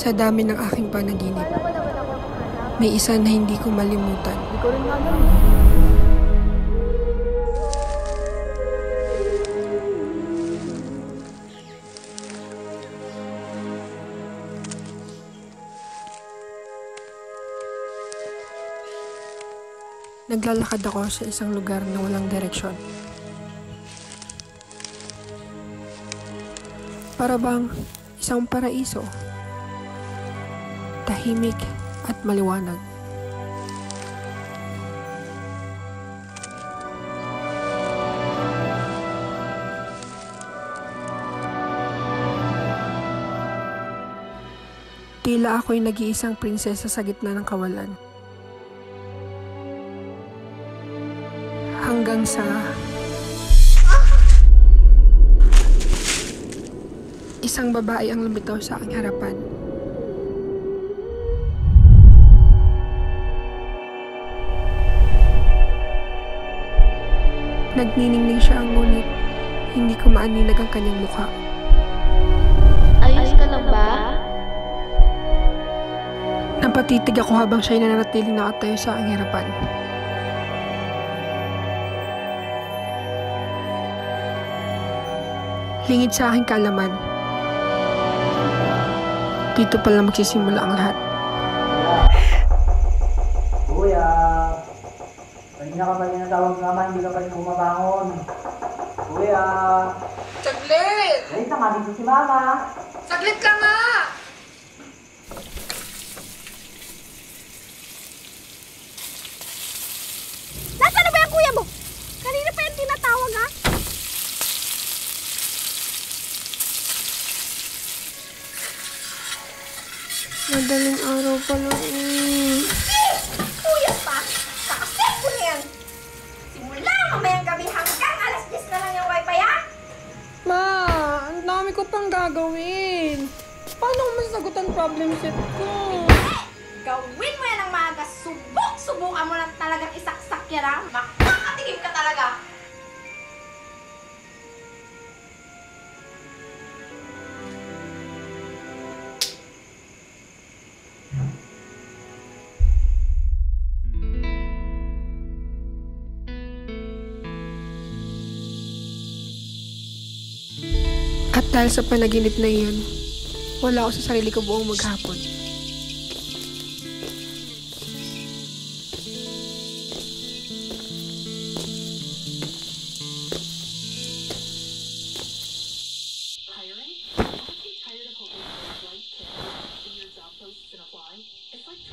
Sa dami ng aking panaginip, may isa na hindi ko malimutan. Naglalakad ako sa isang lugar na walang direksyon. Para bang isang paraiso, tahimik at maliwanag. Tila ako'y nag-iisang prinsesa sa gitna ng kawalan. Hanggang sa isang babae ang lumitaw sa aking harapan. Nagniningning siya, ngunit hindi ko maaninag ang kanyang mukha. Ayos ka lang ba? Napatitig ako habang siya'y nananatiling nakatayo sa aking harapan. Lingid sa aking kaalaman, dito pala magsisimula ang lahat. Kuya, kanina ka pa rin natawag naman, hindi ka pa rin bumabangon. Kuya! Saglit! Late na nga dito si Mama. Saglit ka nga! Nasaan na ba yung kuya mo? Kanina pa yung tinatawag, ha? Madaling araw pa lang. Kuya pa! Kakasip ko na yan! Simula mamayang gabi hanggang alas 10 na lang yung wifi, ha? Ma, ang dami ko pang gagawin. Paano ko masasagot ang problem set ko? Gawin mo yan ang maaga. Subukan mo lang talagang isaksak yan, ha? Makakatigim ka talaga! At dahil sa panaginip na iyon, wala ako sa sarili ko buong maghapon.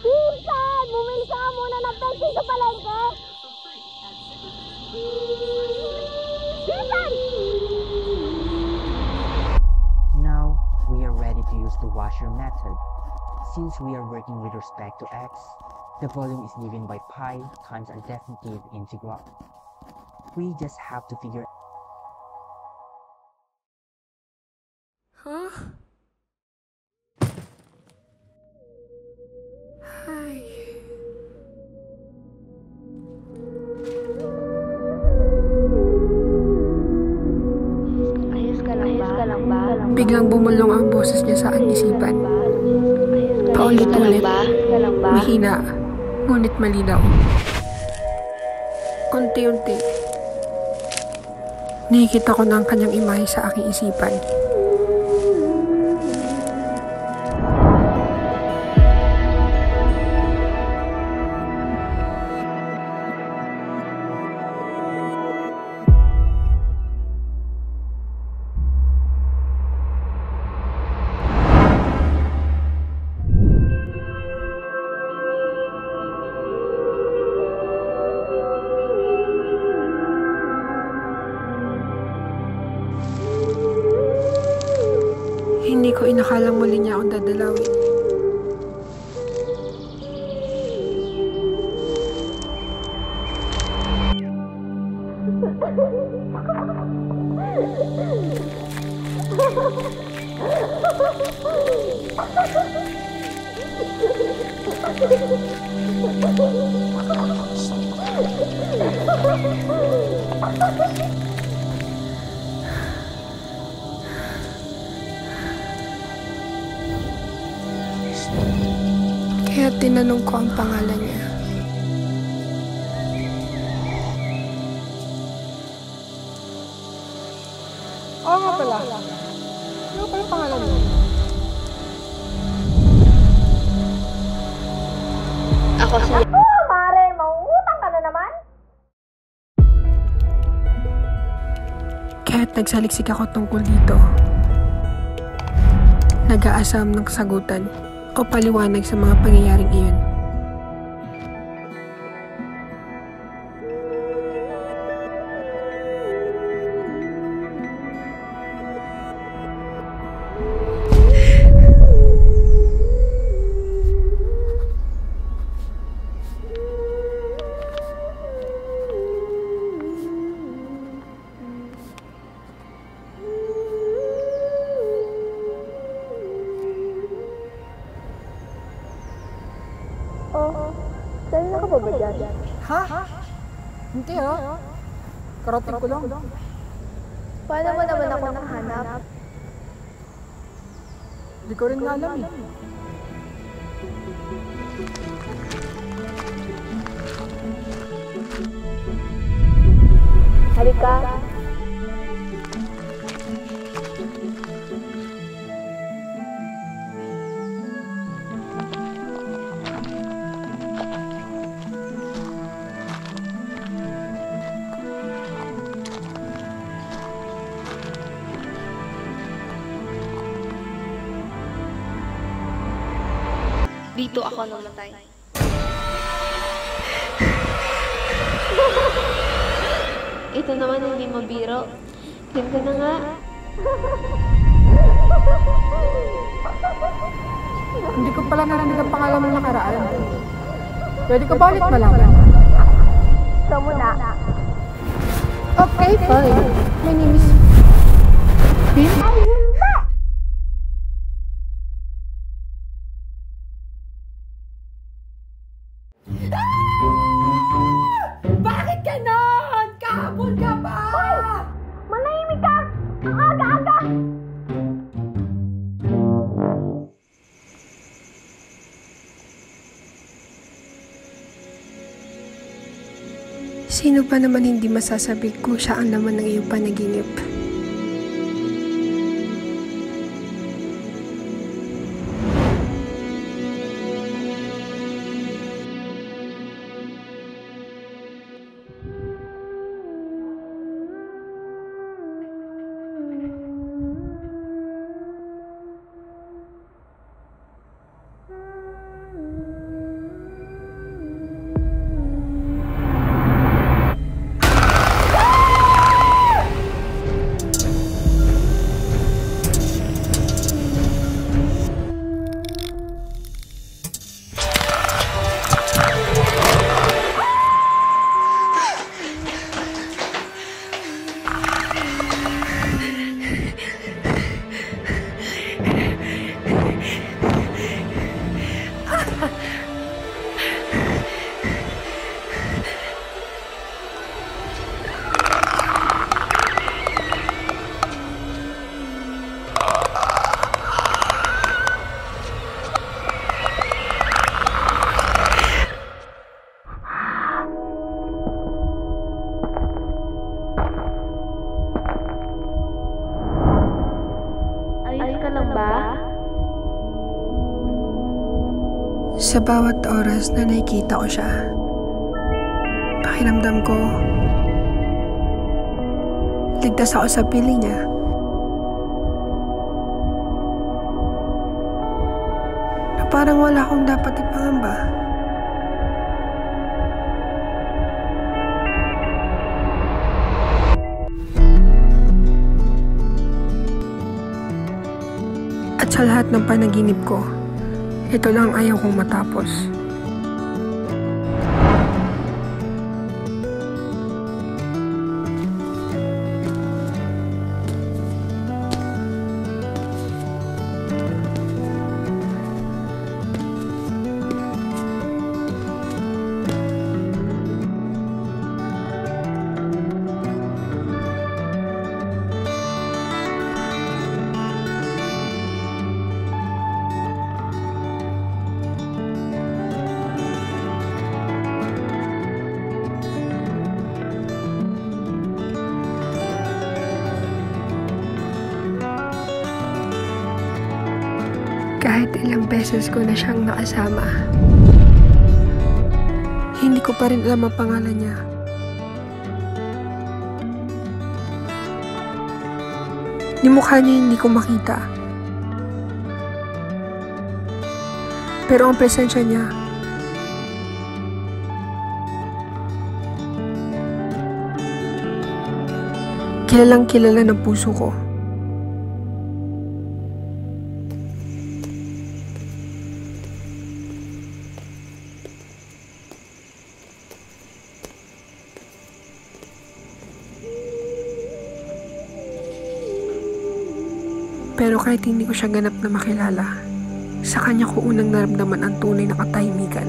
Pinsan! Bumili ka muna ng pencil sa palengke! Pinsan! Now, we are ready to use the washer method. Since we are working with respect to x, the volume is given by pi times a definitive integral. We just have to figure Huh? Hi. Ayos ka lang ba? Biglang bumulong ang boses niya sa aking isipan. Paulit-ulit, mahina, ngunit malinaw. Unti-unti, nakikita ko na ang kanyang imahe sa aking isipan. Hindi ko inakalang muli niya akong dadalawin. Kaya tinanong ko ang pangalan niya. Oo nga pala. Ano pala ang pangalan mo? Ako si... Mare, mangungutang ka na naman? Kaya't nagsaliksik ako tungkol dito. Nag-aasam ng kasagutan o paliwanag sa mga pangyayaring iyon. Kanina ka ba ba dyan? Ha? Hindi ah. Karating ko lang. Paano mo naman ako nakahanap? Hindi ko rin alam eh. Halika. Dito ako namatay. Ito naman hindi mabiro. Kim ka na nga. Hindi ko pala narinig ang pangalan mo nakaraan. Pwede ko ba ulit malaman? Ikaw muna. Okay, fine. My name is... Kim? Bakit ganon? Kahabol ka ba? Hoy! Manahimik ka! Ang aga-aga! Sino pa naman hindi masasabi kung siya ang laman ng iyong panaginip? Ayos ka lang ba? Sa bawat oras na nakikita ko siya, pakiramdam ko, ligtas ako sa piling niya. Na parang wala akong dapat ipangamba. At sa lahat ng panaginip ko, ito lang ayaw kong matapos. Ilang beses ko na siyang nakasama. Hindi ko pa rin alam ang pangalan niya. Ni mukha niya hindi ko makita. Pero ang presensya niya, kilalang kilala ng puso ko. Pero kahit hindi ko siya ganap na makilala, sa kanya ko unang naramdaman ang tunay na katahimikan.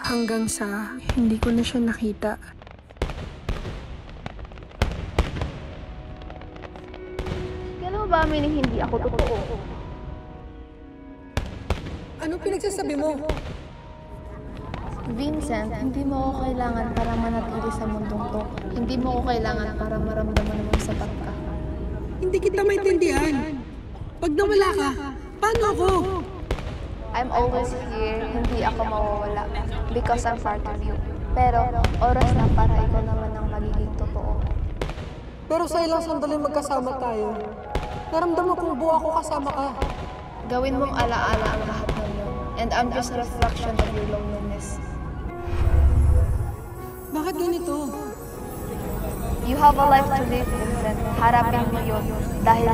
Hanggang sa hindi ko na siya nakita. Kailan mo ba aminin hindi ako totoo? Ano pinagsasabi mo? Vincent, hindi mo ako kailangan para manatili sa mundong to. Hindi mo ako kailangan para maramdaman mo sapat ka. Hindi kita maintindihan. Pag nawala ka, paano ako? I'm always here, hindi ako mawawala. Because I'm part of you. Pero, oras na para ikaw naman ang magiging totoo. Pero sa ilang sandali magkasama tayo, naramdaman kong buo ako kasama ka. Gawin mong alaala ang lahat ng yun. And I'm just a reflection of your loneliness. Bakit ganito? You have a life to live, Vincent. Harapin mo yun. Dahil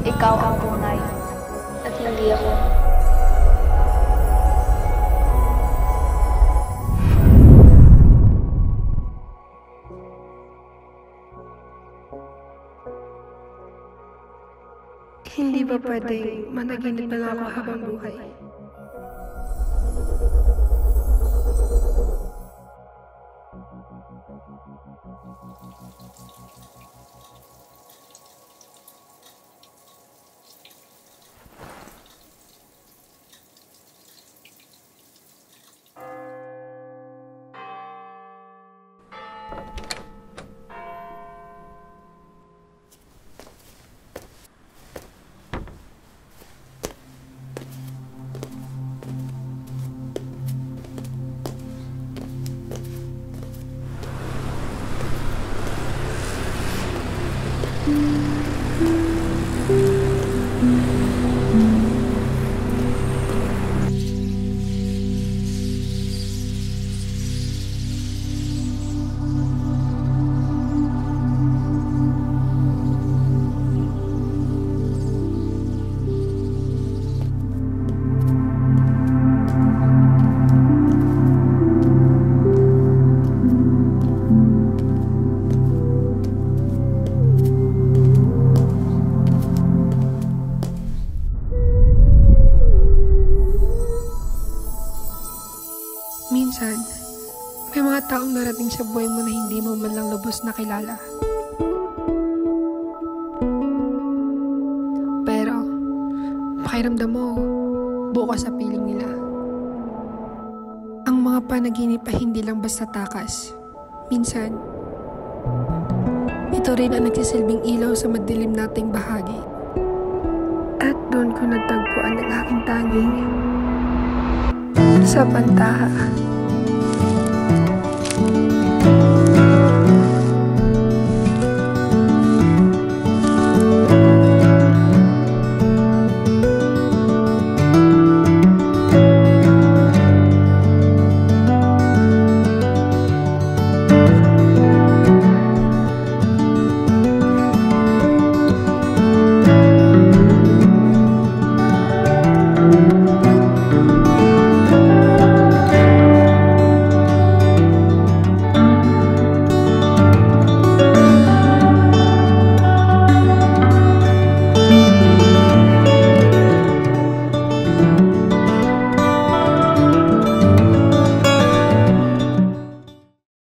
ikaw ang tunay. At hindi ako. Hindi ba pwedeng managinip na lang ako habang buhay? Minsan, may mga taong narating sa buhay mo na hindi mo man lang lubos na kilala. Pero, pakiramdam mo, buo ka sa piling nila. Ang mga panaginip ay hindi lang basta takas. Minsan, ito rin ang nagsisilbing ilaw sa madilim nating bahagi. At doon ko natagpuan ang aking tanging sa Pantaha.